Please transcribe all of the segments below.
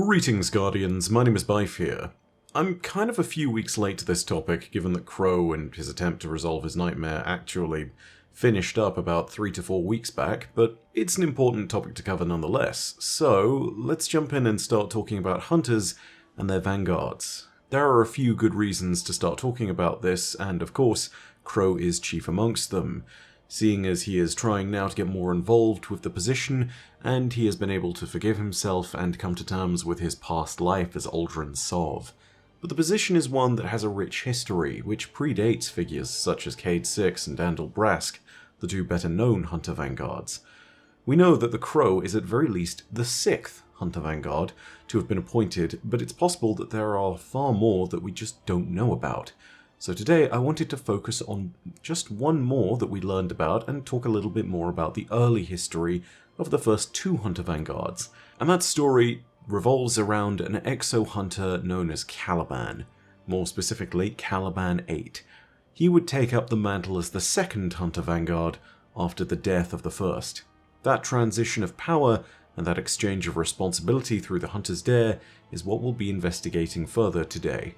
Greetings, Guardians. My name is Bife here. I'm kind of a few weeks late to this topic, given that Crow and his attempt to resolve his nightmare actually finished up about 3 to 4 weeks back, but it's an important topic to cover nonetheless. So, let's jump in and start talking about hunters and their vanguards. There are a few good reasons to start talking about this, and of course, Crow is chief amongst them, seeing as he is trying now to get more involved with the position, and he has been able to forgive himself and come to terms with his past life as Uldren Sov. But the position is one that has a rich history, which predates figures such as Cayde Six and Dandel Brask, the two better-known Hunter Vanguards. We know that the Crow is at very least the 6th Hunter Vanguard to have been appointed, but it's possible that there are far more that we just don't know about. So today I wanted to focus on just one more that we learned about and talk a little bit more about the early history of the first 2 Hunter Vanguards. And that story revolves around an exo-hunter known as Caliban, more specifically Caliban 8. He would take up the mantle as the 2nd Hunter Vanguard after the death of the 1st. That transition of power and that exchange of responsibility through the Hunter's Dare is what we'll be investigating further today.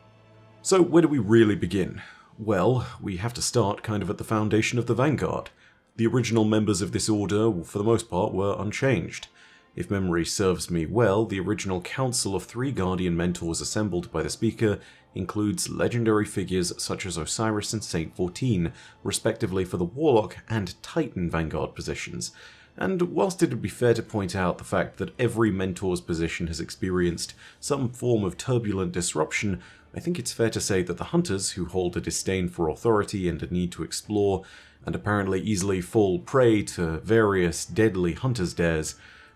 So where do we really begin? Well, we have to start kind of at the foundation of the Vanguard. The original members of this order, for the most part, were unchanged. If memory serves me well, the original council of 3 Guardian mentors assembled by the Speaker includes legendary figures such as Osiris and Saint 14, respectively for the Warlock and Titan Vanguard positions. And whilst it would be fair to point out the fact that every mentor's position has experienced some form of turbulent disruption, I think it's fair to say that the Hunters, who hold a disdain for authority and a need to explore, and apparently easily fall prey to various deadly Hunter's Dares,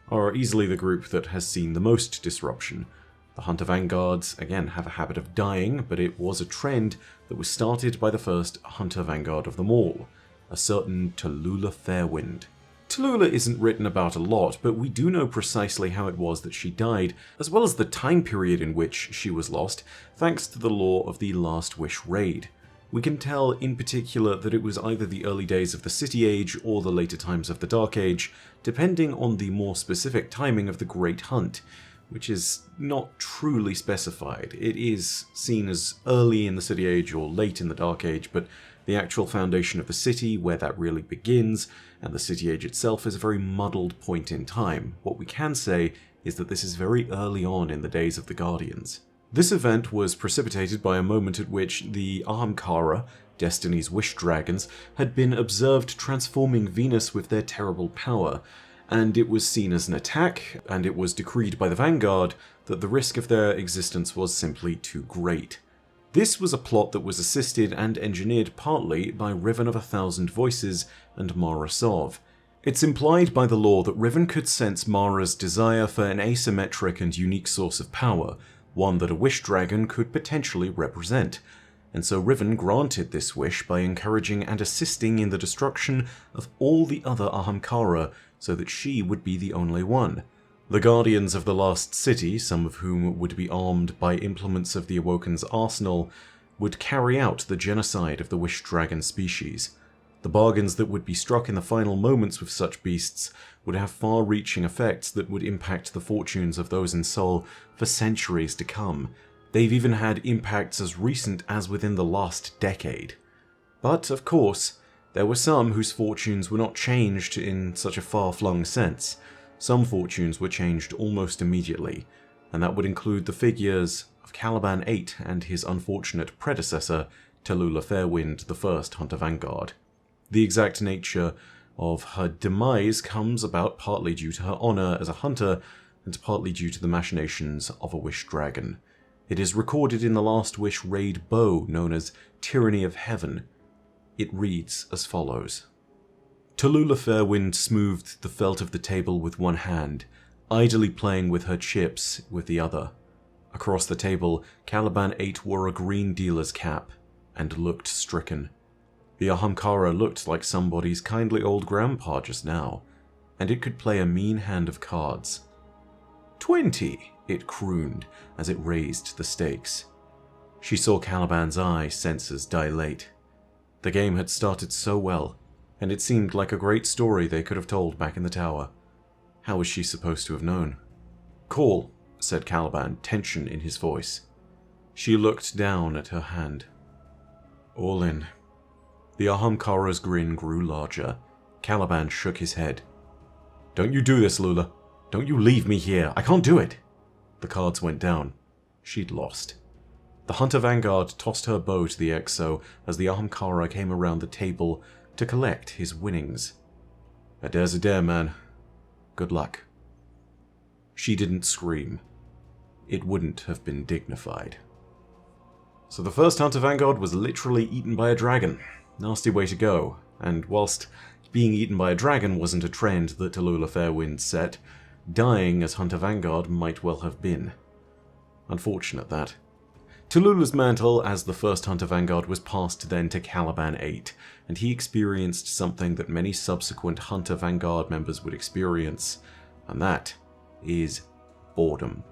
are easily the group that has seen the most disruption. The Hunter Vanguards, again, have a habit of dying, but it was a trend that was started by the first Hunter Vanguard of them all, a certain Tallulah Fairwind. Tallulah isn't written about a lot, but we do know precisely how it was that she died, as well as the time period in which she was lost, thanks to the lore of the Last Wish raid. We can tell in particular that it was either the early days of the City Age or the later times of the Dark Age, depending on the more specific timing of the Great Hunt, which is not truly specified. It is seen as early in the City Age or late in the Dark Age, but the actual foundation of the city, where that really begins, and the City Age itself is a very muddled point in time. What we can say is that this is very early on in the days of the Guardians. This event was precipitated by a moment at which the Ahamkara, Destiny's Wish Dragons, had been observed transforming Venus with their terrible power, and it was seen as an attack, and it was decreed by the Vanguard that the risk of their existence was simply too great. This was a plot that was assisted and engineered partly by Riven of a Thousand Voices and Mara Sov. It's implied by the lore that Riven could sense Mara's desire for an asymmetric and unique source of power, one that a Wish Dragon could potentially represent, and so Riven granted this wish by encouraging and assisting in the destruction of all the other Ahamkara so that she would be the only one. The Guardians of the Lost City, some of whom would be armed by implements of the Awoken's arsenal, would carry out the genocide of the Wish Dragon species. The bargains that would be struck in the final moments with such beasts would have far-reaching effects that would impact the fortunes of those in Sol for centuries to come. They've even had impacts as recent as within the last decade. But, of course, there were some whose fortunes were not changed in such a far-flung sense. Some fortunes were changed almost immediately, and that would include the figures of Caliban 8 and his unfortunate predecessor, Tallulah Fairwind, the first Hunter Vanguard. The exact nature of her demise comes about partly due to her honor as a hunter, and partly due to the machinations of a Wish Dragon. It is recorded in the Last Wish raid bow known as Tyranny of Heaven. It reads as follows. Tallulah Fairwind smoothed the felt of the table with one hand, idly playing with her chips with the other. Across the table, Caliban 8 wore a green dealer's cap, and looked stricken. The Ahamkara looked like somebody's kindly old grandpa just now, and it could play a mean hand of cards. 20, it crooned as it raised the stakes. She saw Caliban's eye senses dilate. The game had started so well, and it seemed like a great story they could have told back in the tower. How was she supposed to have known? Call, said Caliban, tension in his voice. She looked down at her hand. All in. The Ahamkara's grin grew larger. Caliban shook his head. Don't you do this, Lula. Don't you leave me here. I can't do it. The cards went down. She'd lost. The Hunter Vanguard tossed her bow to the Exo as the Ahamkara came around the table to collect his winnings. A dare's a dare, man. Good luck. She didn't scream. It wouldn't have been dignified. So the first Hunter Vanguard was literally eaten by a dragon. Nasty way to go. And whilst being eaten by a dragon wasn't a trend that Tallulah Fairwind set, dying as Hunter Vanguard might well have been. Unfortunate that. Tallulah's mantle as the first Hunter Vanguard was passed then to Caliban 8, and he experienced something that many subsequent Hunter Vanguard members would experience, and that is boredom.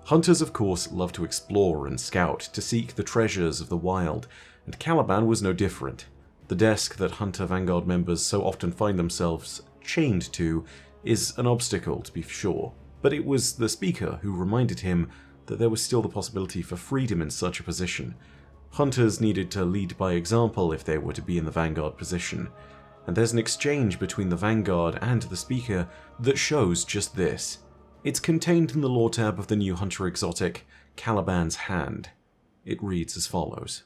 Hunters, of course, love to explore and scout, to seek the treasures of the wild, and Caliban was no different. The desk that Hunter Vanguard members so often find themselves chained to is an obstacle, to be sure, but it was the speaker who reminded him that there was still the possibility for freedom in such a position. Hunters needed to lead by example if they were to be in the Vanguard position, and there's an exchange between the Vanguard and the speaker that shows just this. It's contained in the lore tab of the new Hunter exotic, Caliban's Hand. It reads as follows.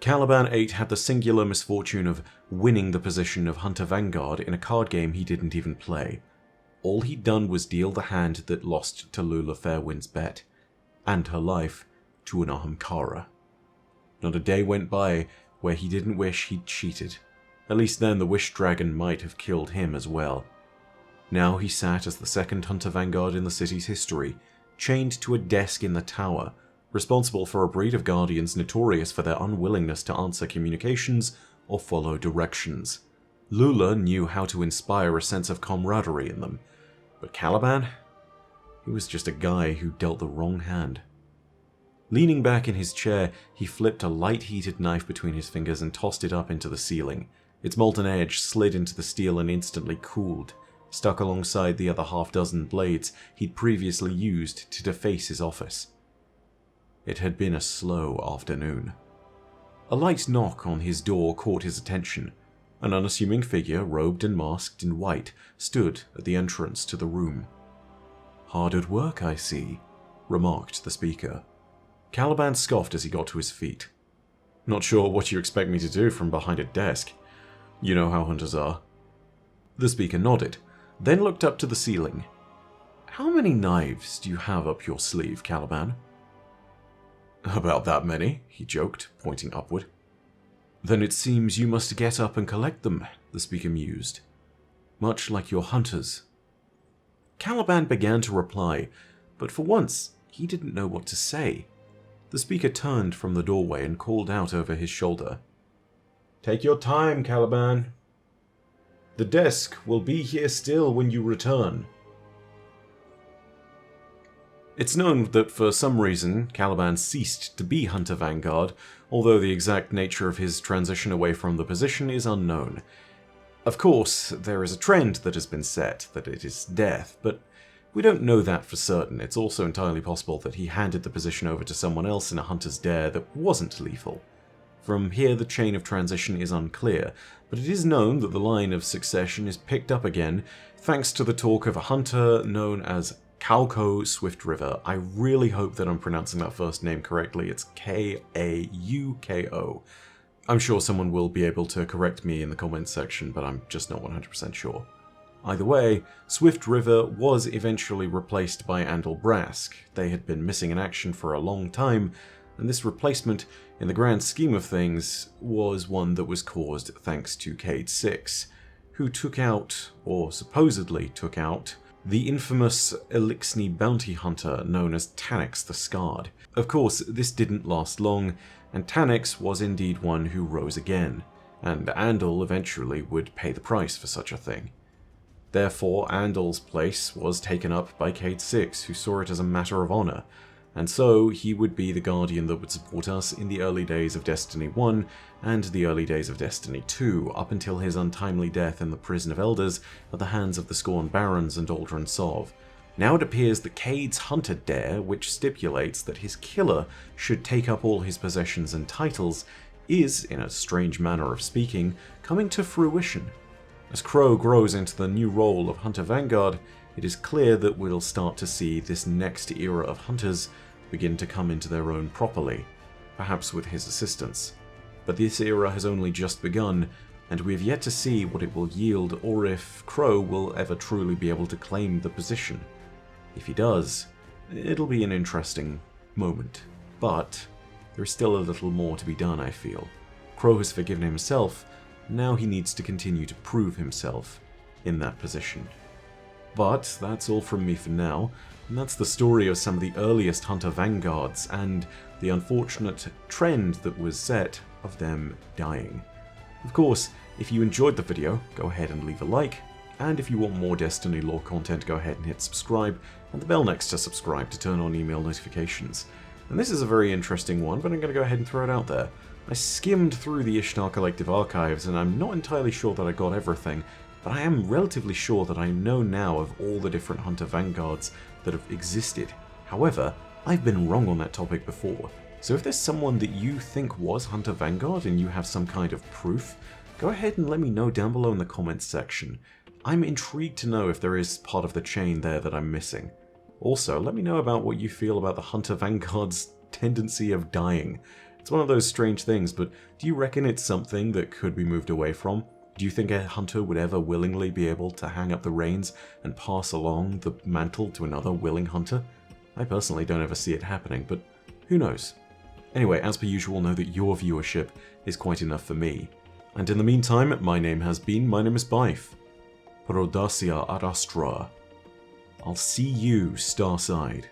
Caliban 8 had the singular misfortune of winning the position of Hunter Vanguard in a card game he didn't even play. All he'd done was deal the hand that lost Tallulah Fairwind's bet, and her life, to an Ahamkara. Not a day went by where he didn't wish he'd cheated. At least then the Wish Dragon might have killed him as well. Now he sat as the second Hunter Vanguard in the city's history, chained to a desk in the tower, responsible for a breed of guardians notorious for their unwillingness to answer communications or follow directions. Lula knew how to inspire a sense of camaraderie in them, but Caliban? He was just a guy who dealt the wrong hand. Leaning back in his chair, he flipped a light-heated knife between his fingers and tossed it up into the ceiling. Its molten edge slid into the steel and instantly cooled, stuck alongside the other half-dozen blades he'd previously used to deface his office. It had been a slow afternoon. A light knock on his door caught his attention. An unassuming figure, robed and masked in white, stood at the entrance to the room. "Hard at work, I see," remarked the speaker. Caliban scoffed as he got to his feet. "Not sure what you expect me to do from behind a desk. You know how hunters are." The speaker nodded, then looked up to the ceiling. "How many knives do you have up your sleeve, Caliban?" "About that many," he joked, pointing upward. "Then it seems you must get up and collect them," the speaker mused. "Much like your hunters." Caliban began to reply, but for once he didn't know what to say. The speaker turned from the doorway and called out over his shoulder. "Take your time, Caliban. The desk will be here still when you return." It's known that for some reason, Caliban ceased to be Hunter Vanguard, although the exact nature of his transition away from the position is unknown. Of course, there is a trend that has been set, that it is death, but we don't know that for certain. It's also entirely possible that he handed the position over to someone else in a Hunter's dare that wasn't lethal. From here, the chain of transition is unclear, but it is known that the line of succession is picked up again, thanks to the talk of a hunter known as Kauko Swiftriver. I really hope that I'm pronouncing that first name correctly. It's Kauko. I'm sure someone will be able to correct me in the comments section, but I'm just not 100% sure. Either way, Swiftriver was eventually replaced by Andal Brask. They had been missing in action for a long time, and this replacement, in the grand scheme of things, was one that was caused thanks to Cayde 6, who took out, or supposedly took out, the infamous Eliksni bounty hunter known as Taniks the Scarred. Of course, this didn't last long, and Taniks was indeed one who rose again, and Andal eventually would pay the price for such a thing. Therefore, Andal's place was taken up by Cayde 6, who saw it as a matter of honor, and so he would be the guardian that would support us in the early days of Destiny 1 and the early days of Destiny 2, up until his untimely death in the Prison of Elders at the hands of the Scorn Barons and Aldrich Sov. Now it appears that Cade's hunter dare, which stipulates that his killer should take up all his possessions and titles, is, in a strange manner of speaking, coming to fruition. As Crow grows into the new role of Hunter Vanguard, it is clear that we'll start to see this next era of hunters begin to come into their own properly, perhaps with his assistance. But this era has only just begun, and we have yet to see what it will yield or if Crow will ever truly be able to claim the position. If he does, it'll be an interesting moment. But there is still a little more to be done, I feel. Crow has forgiven himself, now he needs to continue to prove himself in that position. But that's all from me for now, and that's the story of some of the earliest Hunter Vanguards and the unfortunate trend that was set of them dying. Of course, if you enjoyed the video, go ahead and leave a like, and if you want more Destiny lore content, go ahead and hit subscribe, and the bell next to subscribe to turn on email notifications. And this is a very interesting one, but I'm going to go ahead and throw it out there. I skimmed through the Ishtar Collective archives, and I'm not entirely sure that I got everything, but I am relatively sure that I know now of all the different Hunter Vanguards that have existed. However, I've been wrong on that topic before, so if there's someone that you think was Hunter Vanguard and you have some kind of proof, go ahead and let me know down below in the comments section. I'm intrigued to know if there is part of the chain there that I'm missing. Also, let me know about what you feel about the Hunter Vanguard's tendency of dying. It's one of those strange things, but do you reckon it's something that could be moved away from? Do you think a hunter would ever willingly be able to hang up the reins and pass along the mantle to another willing hunter? I personally don't ever see it happening, but who knows? Anyway, as per usual, know that your viewership is quite enough for me. And in the meantime, my name is Bife. Pro Dacia ad Astra. I'll see you, Starside.